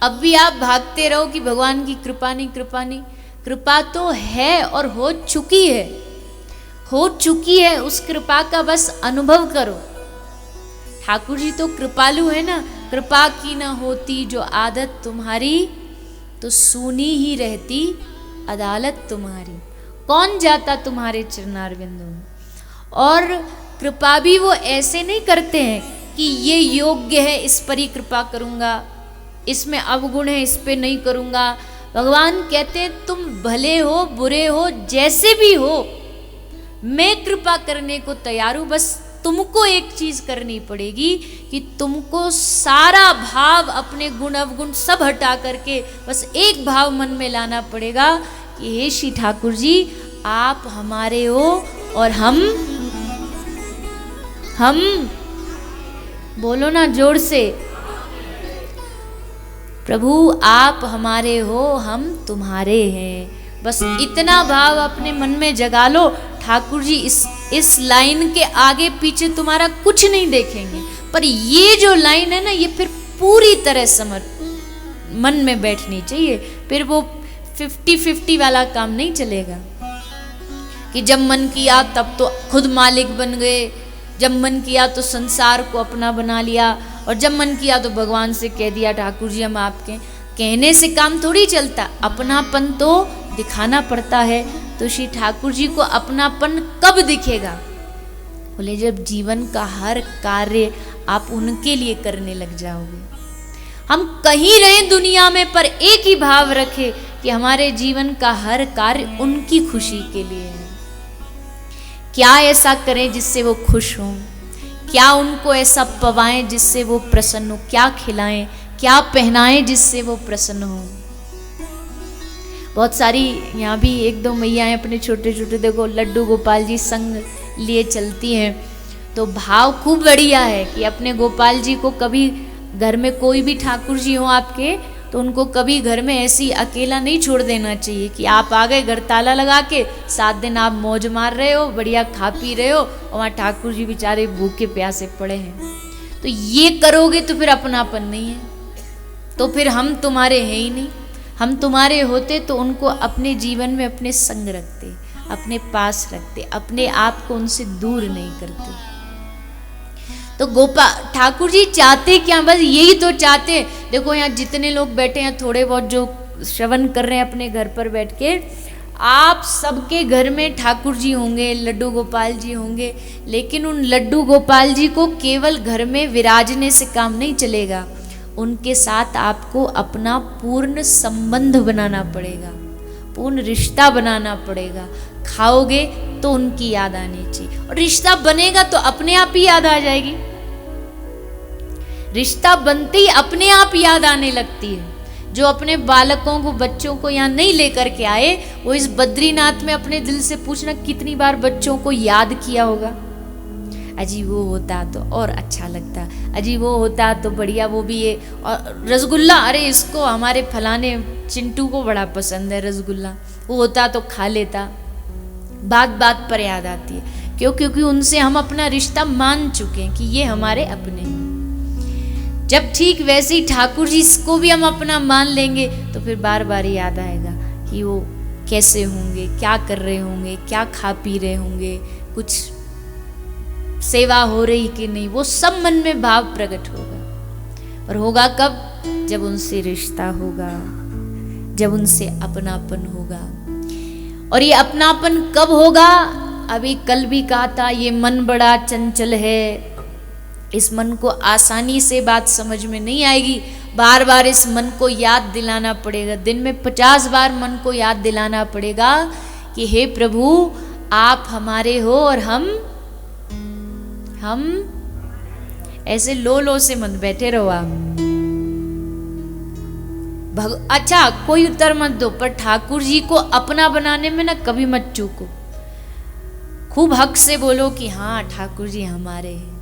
अब भी आप भागते रहो कि भगवान की कृपा नहीं, कृपा नहीं। कृपा तो है और हो चुकी है, हो चुकी है। उस कृपा का बस अनुभव करो। ठाकुर जी तो कृपालु है ना। कृपा की न होती जो आदत तुम्हारी, तो सुनी ही रहती अदालत तुम्हारी। कौन जाता तुम्हारे चरणारविंदों में। और कृपा भी वो ऐसे नहीं करते हैं कि ये योग्य है इस पर ही कृपा करूंगा, इसमें अवगुण है इस पे नहीं करूंगा। भगवान कहते हैं तुम भले हो बुरे हो जैसे भी हो, मैं कृपा करने को तैयार हूं। बस तुमको एक चीज करनी पड़ेगी कि तुमको सारा भाव, अपने गुण अवगुण सब हटा करके बस एक भाव मन में लाना पड़ेगा कि हे श्री ठाकुर जी, आप हमारे हो और हम बोलो ना जोर से, प्रभु आप हमारे हो, हम तुम्हारे हैं। बस इतना भाव अपने मन में जगा लो। ठाकुर जी इस लाइन के आगे पीछे तुम्हारा कुछ नहीं देखेंगे, पर ये जो लाइन है ना, ये फिर पूरी तरह मन में बैठनी चाहिए। फिर वो 50-50 वाला काम नहीं चलेगा कि जब मन किया तब तो खुद मालिक बन गए, जब मन किया तो संसार को अपना बना लिया, और जब मन किया तो भगवान से कह दिया ठाकुर जी हम आपके। कहने से काम थोड़ी चलता, अपनापन तो दिखाना पड़ता है। तो श्री ठाकुर जी को अपनापन कब दिखेगा? बोले जब जीवन का हर कार्य आप उनके लिए करने लग जाओगे। हम कहीं रहें दुनिया में, पर एक ही भाव रखें कि हमारे जीवन का हर कार्य उनकी खुशी के लिए है। क्या ऐसा करें जिससे वो खुश हों, क्या उनको ऐसा पवाएं जिससे वो प्रसन्न हो, क्या खिलाएं, क्या पहनाएं जिससे वो प्रसन्न हो। बहुत सारी यहाँ भी 1-2 मैयाएं अपने छोटे छोटे देखो लड्डू गोपाल जी संग लिए चलती हैं। तो भाव खूब बढ़िया है कि अपने गोपाल जी को कभी घर में कोई भी ठाकुर जी हो आपके, तो उनको कभी घर में ऐसी अकेला नहीं छोड़ देना चाहिए कि आप आ गए घर ताला लगा के, 7 दिन आप मौज मार रहे हो, बढ़िया खा पी रहे हो, और वहाँ ठाकुर जी बेचारे भूखे प्यासे पड़े हैं। तो ये करोगे तो फिर अपनापन नहीं है, तो फिर हम तुम्हारे हैं ही नहीं। हम तुम्हारे होते तो उनको अपने जीवन में अपने संग रखते, अपने पास रखते, अपने आप को उनसे दूर नहीं करते। तो ठाकुर जी चाहते क्या? बस यही तो चाहते। देखो यहाँ जितने लोग बैठे हैं, थोड़े बहुत जो श्रवण कर रहे हैं अपने घर पर बैठ के, आप सबके घर में ठाकुर जी होंगे, लड्डू गोपाल जी होंगे, लेकिन उन लड्डू गोपाल जी को केवल घर में विराजने से काम नहीं चलेगा। उनके साथ आपको अपना पूर्ण संबंध बनाना पड़ेगा, पूर्ण रिश्ता बनाना पड़ेगा। खाओगे तो उनकी याद आनी चाहिए, और रिश्ता बनेगा तो अपने आप ही याद आ जाएगी। रिश्ता बनते ही अपने आप याद आने लगती है। जो अपने बालकों को, बच्चों को यहाँ नहीं लेकर के आए, वो इस बद्रीनाथ में अपने दिल से पूछना कितनी बार बच्चों को याद किया होगा। अजी वो होता तो और अच्छा लगता, अजी वो होता तो बढ़िया, वो भी ये और रसगुल्ला, अरे इसको हमारे फलाने चिंटू को बड़ा पसंद है रसगुल्ला, वो होता तो खा लेता। बात बात पर याद आती है। क्यों? क्योंकि उनसे हम अपना रिश्ता मान चुके हैं कि ये हमारे अपने हैं। जब ठीक वैसे ही ठाकुर जी को भी हम अपना मान लेंगे, तो फिर बार बार याद आएगा कि वो कैसे होंगे, क्या कर रहे होंगे, क्या खा पी रहे होंगे, कुछ सेवा हो रही कि नहीं, वो सब मन में भाव प्रकट होगा। और होगा कब? जब उनसे रिश्ता होगा, जब उनसे अपनापन होगा। और ये अपनापन कब होगा? अभी कल भी कहा था, ये मन बड़ा चंचल है, इस मन को आसानी से बात समझ में नहीं आएगी। बार बार इस मन को याद दिलाना पड़ेगा। दिन में 50 बार मन को याद दिलाना पड़ेगा कि हे प्रभु आप हमारे हो और हम ऐसे लो से मत बैठे रहो आप। अच्छा कोई उत्तर मत दो, पर ठाकुर जी को अपना बनाने में ना कभी मत चूको। खूब हक से बोलो कि हाँ ठाकुर जी हमारे हैं।